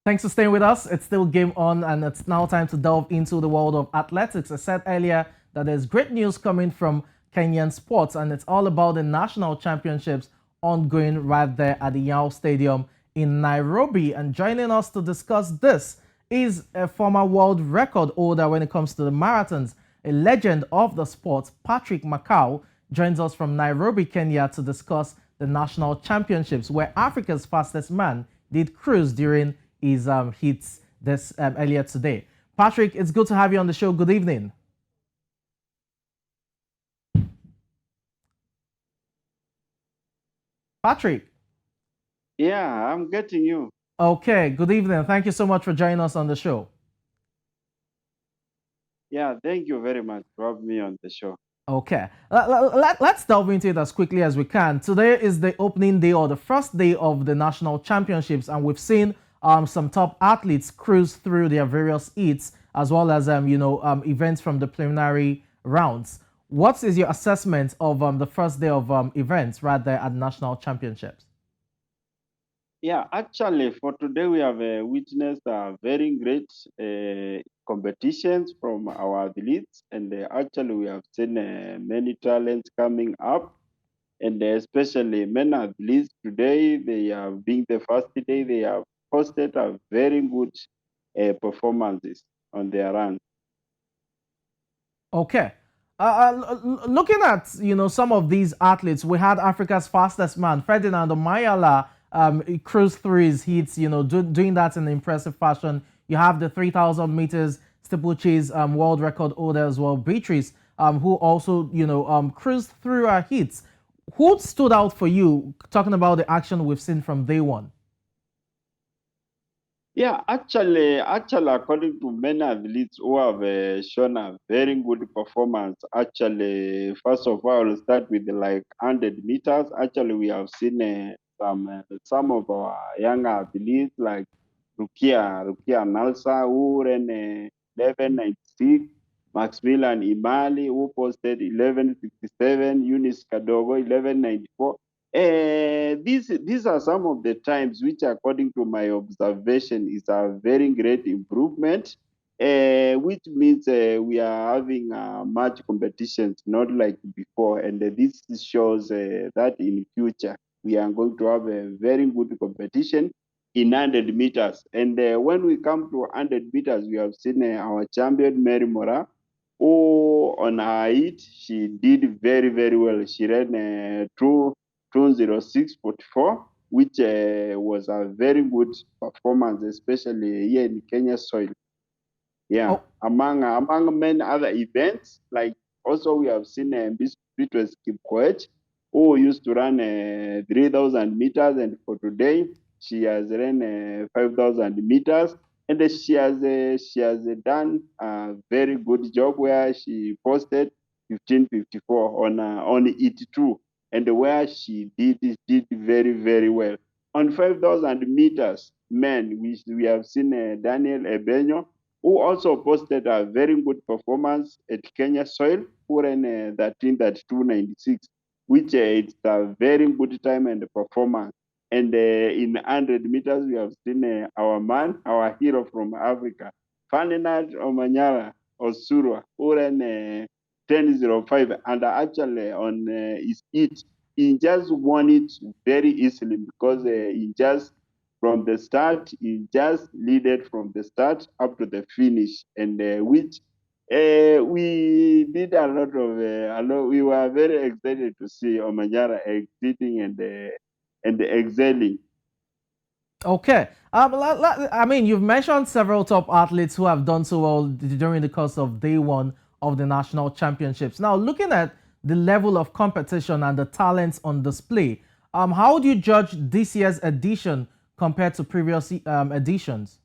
Thanks for staying with us. It's still game on, and it's now time to delve into the world of athletics. I said earlier that there's great news coming from Kenyan sports, and it's all about the national championships ongoing right there at the Yao Stadium in Nairobi. And joining us to discuss this is a former world record holder when it comes to the marathons, a legend of the sport, Patrick Makau, joins us from Nairobi, Kenya to discuss the national championships, where Africa's fastest man did cruise during his hits this earlier today. Patrick, it's good to have you on the show. Good evening. Patrick. Yeah, I'm getting you. Okay, good evening. Thank you so much for joining us on the show. Yeah, thank you very much for having me on the show. Okay, let's delve into it as quickly as we can. Today is the opening day or the first day of the national championships, and we've seen some top athletes cruise through their various heats as well as events from the preliminary rounds. What is your assessment of the first day of events right there at the national championships? Yeah, actually, for today we have witnessed very great competitions from our athletes, and actually we have seen many talents coming up, and especially men athletes today. They are being the first day they have posted a very good performances on their run. Okay. Looking at some of these athletes, we had Africa's fastest man, Ferdinand Omanyala, he cruised through his heats, doing that in an impressive fashion. You have the 3,000 meters steeplechase world record holder as well, Beatrice, who also cruised through her heats. Who stood out for you? Talking about the action we've seen from day one. Yeah, actually, according to many athletes who have shown a very good performance, actually, first of all, I'll start with like 100 meters. Actually, we have seen some of our young athletes like Rukia Nalsa who ran 11.96, Maximilian Imali who posted 11.57, Eunice Kadogo 11.94. These are some of the times which, according to my observation, is a very great improvement, which means we are having much competitions, not like before. And this shows that in future we are going to have a very good competition in 100 meters. And when we come to 100 meters, we have seen our champion Mary Mora, who on her heat, she did very, very well. She ran 206.44, which was a very good performance, especially here in Kenya soil. Yeah, Oh, among many other events, like also we have seen Beatrice Chepkoech, who used to run 3,000 meters, and for today she has run 5,000 meters, and she has done a very good job where she posted 15:54 on it too, and where she did very very well on 5,000 meters. Men, we have seen Daniel Ebenyo, who also posted a very good performance at Kenya soil, who ran 13:32.96, which it's a very good time and performance. And in 100 meters, we have seen our man, our hero from Africa, Ferdinand Omanyala Osurwa, who ran 10:05, and actually on his heat, he just won it very easily because he just from the start. He just leaded from the start up to the finish, and which we did a lot. We were very excited to see Omanyala exceeding and excelling. okay. I mean, you've mentioned several top athletes who have done so well during the course of day one of the national championships. Now, looking at the level of competition and the talents on display, how do you judge this year's edition compared to previous editions?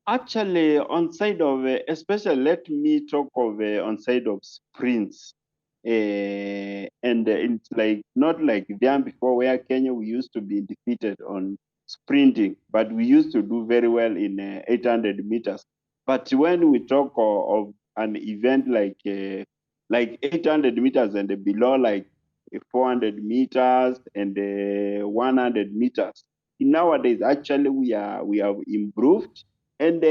Actually, on side of especially, let me talk of on side of sprints. And it's like not like them before, where Kenya we used to be defeated on sprinting, but we used to do very well in 800 meters. But when we talk of an event like 800 meters and below, like 400 meters and 100 meters, nowadays, actually, we have improved, and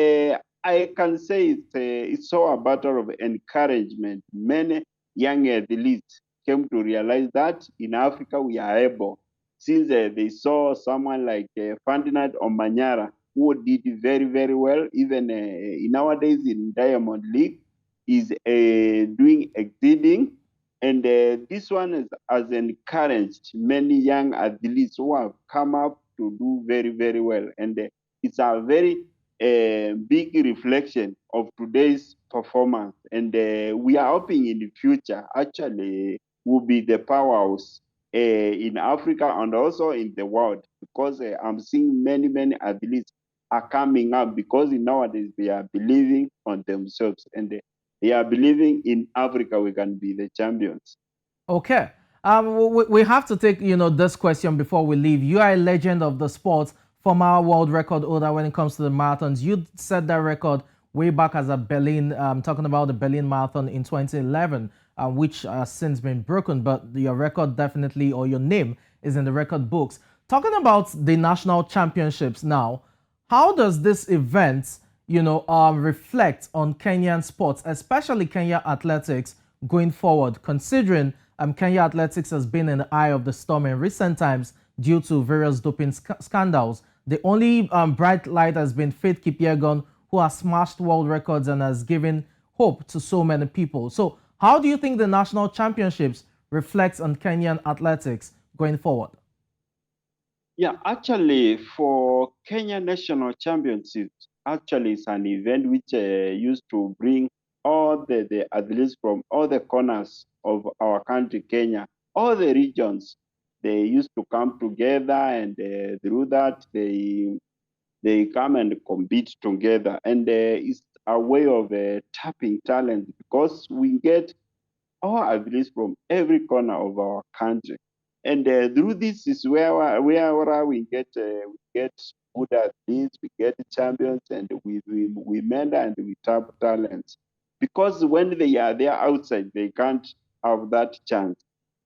I can say it's so a matter of encouragement. Many young athletes came to realize that in Africa we are able, since they saw someone like Ferdinand Omanyala, who did very, very well, even nowadays in Diamond League, is doing exceeding. And this one has encouraged many young athletes who have come up to do very, very well. And it's a very big reflection of today's performance. And we are hoping in the future, actually, will be the powerhouse in Africa and also in the world, because I'm seeing many, many athletes are coming up because nowadays they are believing on themselves, and they are believing in Africa we can be the champions. Okay. We have to take, this question before we leave. You are a legend of the sport, former world record holder when it comes to the marathons. You set that record way back as a Berlin, talking about the Berlin Marathon in 2011, which has since been broken, but your record definitely, or your name is in the record books. Talking about the national championships now, how does this event, reflect on Kenyan sports, especially Kenya athletics going forward, considering Kenya athletics has been in the eye of the storm in recent times due to various doping scandals. The only bright light has been Faith Kipyegon, who has smashed world records and has given hope to so many people. So, how do you think the national championships reflects on Kenyan athletics going forward? Yeah, actually, for Kenya National Championships, actually, it's an event which used to bring all the athletes from all the corners of our country, Kenya, all the regions. They used to come together, and through that, they come and compete together. And it's a way of tapping talent, because we get all athletes from every corner of our country. And through this is where we get good athletes, we get champions, and we mentor and we tap talents. Because when they are there outside, they can't have that chance.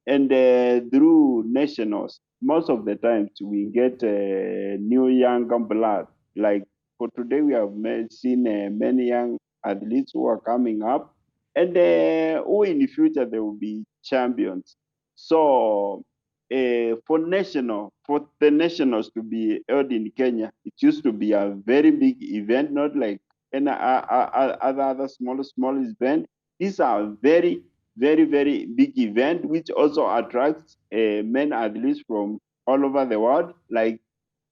And through nationals, most of the times we get new young blood. Like for today, we have seen many young athletes who are coming up, and who in the future they will be champions. So for the nationals to be held in Kenya, it used to be a very big event, not like any other small event. These are very big event, which also attracts men athletes from all over the world. Like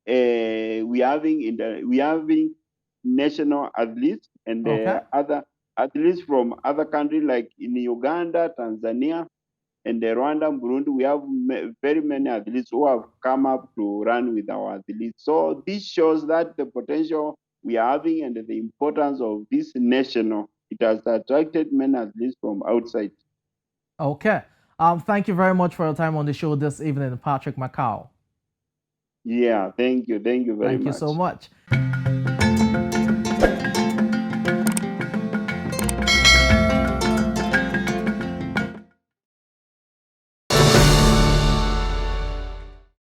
we having national athletes and Okay. other athletes from other countries, like in Uganda, Tanzania, and Rwanda, Burundi. We have very many athletes who have come up to run with our athletes. So this shows that the potential we are having and the importance of this national. It has attracted many athletes from outside. Okay. Thank you very much for your time on the show this evening, Patrick Makau. Yeah, thank you very Thank you so much. much.